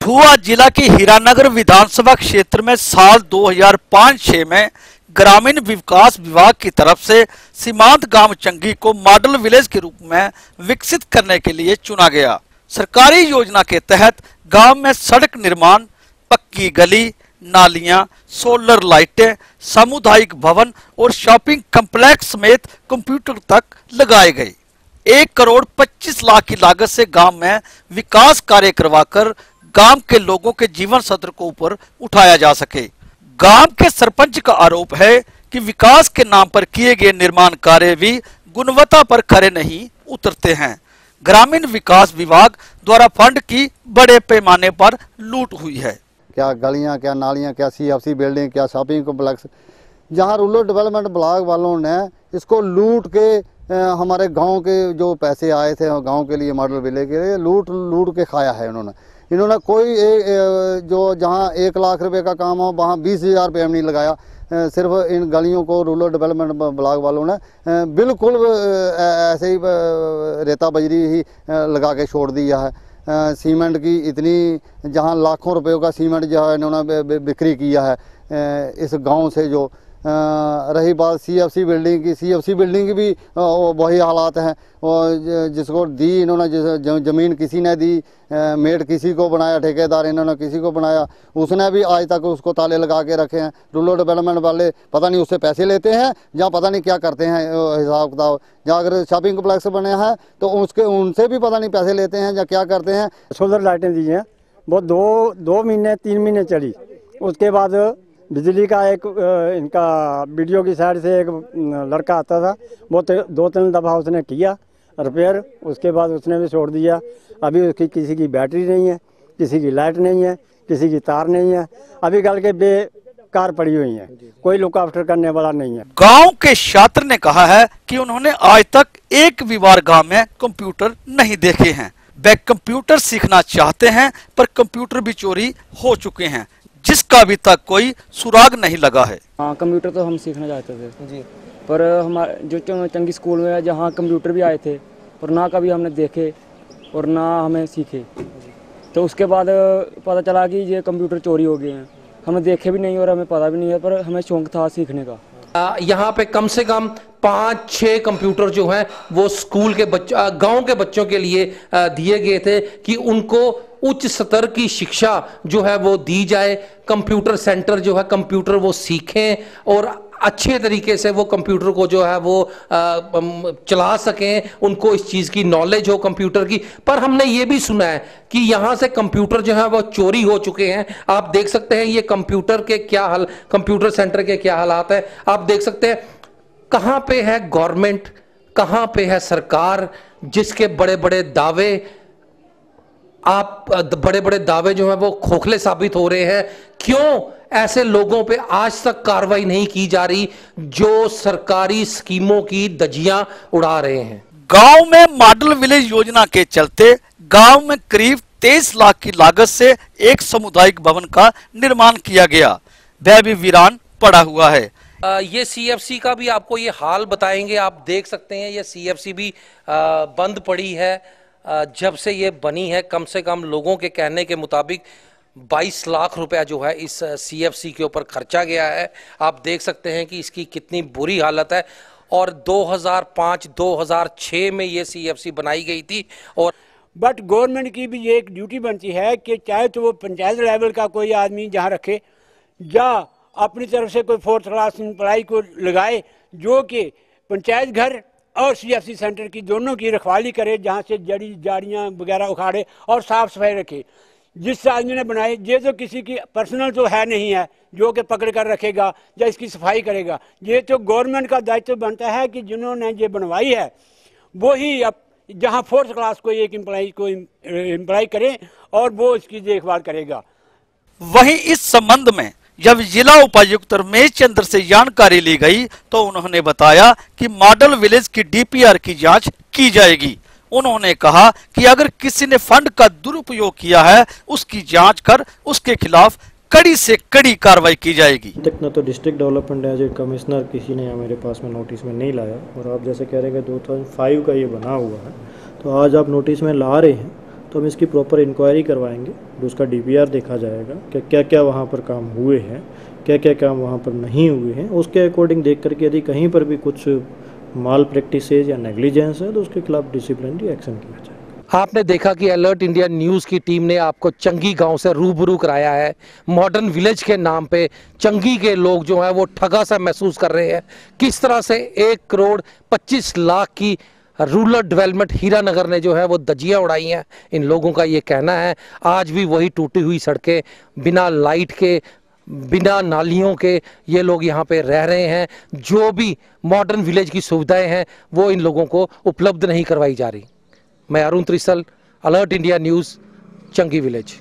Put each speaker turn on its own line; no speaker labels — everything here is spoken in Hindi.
कठुआ जिला के हीरानगर विधानसभा क्षेत्र में साल 2005-06 में ग्रामीण विकास विभाग की तरफ से सीमांत गांव चंगी को मॉडल विलेज के रूप में विकसित करने के लिए चुना गया। सरकारी योजना के तहत गांव में सड़क निर्माण, पक्की गली, नालियां, सोलर लाइटें, सामुदायिक भवन और शॉपिंग कम्प्लेक्स समेत कंप्यूटर तक लगाए गए। 1 करोड़ 25 लाख की लागत से गांव में विकास कार्य करवाकर गांव के लोगों के जीवन स्तर को ऊपर उठाया जा सके। गांव के सरपंच का आरोप है कि विकास के नाम पर किए गए निर्माण कार्य भी गुणवत्ता पर खरे नहीं उतरते हैं। ग्रामीण विकास विभाग द्वारा फंड की बड़े पैमाने पर लूट हुई है।
क्या गलियां, क्या नालियां, क्या CFC बिल्डिंग, क्या शॉपिंग कॉम्प्लेक्स, जहां रूरल डेवलपमेंट ब्लॉक वालों ने इसको लूट के हमारे गांव के जो पैसे आए थे गांव के लिए, मॉडल विलेज के लिए लूट के खाया है इन्होंने कोई जो जहां 1 लाख रुपए का काम हो वहां 20,000 रुपये नहीं लगाया। सिर्फ इन गलियों को रूरल डेवलपमेंट ब्लॉक वालों ने बिल्कुल ऐसे ही रेता बजरी ही लगा के छोड़ दिया है। सीमेंट की इतनी जहां लाखों रुपयों का सीमेंट जो है इन्होंने बिक्री किया है इस गांव से। जो रही बात CFC बिल्डिंग की, CFC बिल्डिंग की भी वही हालात हैं। और जिसको दी इन्होंने, ज़मीन किसी ने दी, मेड किसी को बनाया, ठेकेदार इन्होंने किसी को बनाया, उसने भी आज तक उसको ताले लगा के रखे हैं। रूरल डेवलपमेंट वाले पता नहीं उससे पैसे लेते हैं या पता नहीं क्या करते हैं हिसाब किताब। या अगर शॉपिंग कम्प्लेक्स बने हैं तो उनसे भी पता नहीं पैसे लेते हैं या क्या करते हैं।
सोलर लाइटें दी हैं, वो 2 महीने 3 महीने चली। उसके बाद बिजली का एक इनका वीडियो की साइड से एक लड़का आता था, वो 2-3 दफ़ा उसने किया रिपेयर, उसके बाद उसने भी छोड़ दिया। अभी उसकी किसी की बैटरी नहीं है, किसी की लाइट नहीं है, किसी की तार नहीं है, अभी कल के बेकार पड़ी हुई है, कोई लुक आफ्टर करने वाला नहीं है।
गांव के छात्र ने कहा है कि उन्होंने आज तक एक भी बार गांव में कंप्यूटर नहीं देखे हैं। वे कंप्यूटर सीखना चाहते हैं पर कंप्यूटर भी चोरी हो चुके हैं, जिसका अभी तक कोई सुराग नहीं लगा है।
हाँ, कंप्यूटर तो हम सीखना चाहते थे जी, पर हमारे जो चंगी स्कूल में जहाँ कंप्यूटर भी आए थे पर ना कभी हमने देखे और ना हमें सीखे। तो उसके बाद पता चला कि ये कंप्यूटर चोरी हो गए हैं। हमें देखे भी नहीं और हमें पता भी नहीं है, पर हमें शौक था सीखने का।
यहाँ पे कम से कम 5-6 कंप्यूटर जो हैं वो स्कूल के गांव के बच्चों के लिए दिए गए थे कि उनको उच्च स्तर की शिक्षा जो है वो दी जाए। कंप्यूटर सेंटर जो है कंप्यूटर वो सीखें और अच्छे तरीके से वो कंप्यूटर को जो है वो चला सकें, उनको इस चीज़ की नॉलेज हो कंप्यूटर की। पर हमने ये भी सुना है कि यहाँ से कंप्यूटर जो है वो चोरी हो चुके हैं। आप देख सकते हैं ये कंप्यूटर के क्या हाल, कंप्यूटर सेंटर के क्या हालात हैं। आप देख सकते हैं कहाँ पे है गवर्नमेंट, कहाँ पे है सरकार जिसके बड़े बड़े दावे जो है वो खोखले साबित हो रहे हैं। क्यों ऐसे लोगों पे आज तक कार्रवाई नहीं की जा रही जो सरकारी स्कीमों की धज्जियां उड़ा रहे हैं।
गांव में मॉडल विलेज योजना के चलते गांव में करीब 23 लाख की लागत से एक सामुदायिक भवन का निर्माण किया गया, वह भी वीरान पड़ा हुआ है।
ये CFC का भी आपको ये हाल बताएंगे। आप देख सकते हैं ये CFC भी बंद पड़ी है जब से ये बनी है। कम से कम लोगों के कहने के मुताबिक 22 लाख रुपया जो है इस CFC के ऊपर खर्चा गया है। आप देख सकते हैं कि इसकी कितनी बुरी हालत है। और 2005-2006 में ये CFC बनाई गई थी। और
बट गवर्नमेंट की भी ये एक ड्यूटी बनती है कि चाहे तो वो पंचायत लेवल का कोई आदमी जहाँ रखे या अपनी तरफ से कोई 4th क्लास एम्प्लॉय को लगाए जो कि पंचायत घर और CFC सेंटर की दोनों की रखवाली करे, जहाँ से जड़ी जाड़ियाँ वगैरह उखाड़े और साफ़ सफाई रखे। जिस आदमी ने बनाए ये तो किसी की पर्सनल तो है नहीं है जो कि पकड़ कर रखेगा या इसकी सफाई करेगा। ये तो गवर्नमेंट का दायित्व बनता है कि जिन्होंने ये बनवाई है वो ही अब जहाँ 4th क्लास को एक एम्प्लॉय करे और वो इसकी देखभाल करेगा।
वहीं इस संबंध में जब जिला उपायुक्त रमेश चंद्र से जानकारी ली गई तो उन्होंने बताया कि मॉडल विलेज की DPR की जांच की जाएगी। उन्होंने कहा कि अगर किसी ने फंड का दुरुपयोग किया है उसकी जांच कर उसके खिलाफ कड़ी से कड़ी कार्रवाई की जाएगी।
तक न तो डिस्ट्रिक्ट डेवलपमेंट एजेंट कमिश्नर किसी ने मेरे पास में नोटिस में नहीं लाया, और आप जैसे कह रहे हैं कि 2005 का ये बना हुआ है, तो आज आप नोटिस में ला रहे हैं तो हम इसकी प्रॉपर इंक्वायरी करवाएंगे, उसका DPR देखा जाएगा कि क्या क्या वहाँ पर काम हुए हैं, क्या क्या काम वहाँ पर नहीं हुए हैं। उसके अकॉर्डिंग देख करके यदि कहीं पर भी कुछ माल प्रैक्टिसेज या नेग्लिजेंस है तो उसके खिलाफ डिसिप्लिनरी एक्शन किया जाएगा।
आपने देखा कि अलर्ट इंडिया न्यूज़ की टीम ने आपको चंगी गांव से रूबरू कराया है। मॉडर्न विलेज के नाम पे चंगी के लोग जो हैं वो ठगा सा महसूस कर रहे हैं। किस तरह से 1 करोड़ 25 लाख की रूरल डेवलपमेंट हीरानगर ने जो है वो धज्जियां उड़ाई हैं। इन लोगों का ये कहना है आज भी वही टूटी हुई सड़कें, बिना लाइट के, बिना नालियों के ये लोग यहाँ पे रह रहे हैं। जो भी मॉडर्न विलेज की सुविधाएं हैं वो इन लोगों को उपलब्ध नहीं करवाई जा रही। मैं अरुण त्रिसल, अलर्ट इंडिया न्यूज़, चंगी विलेज।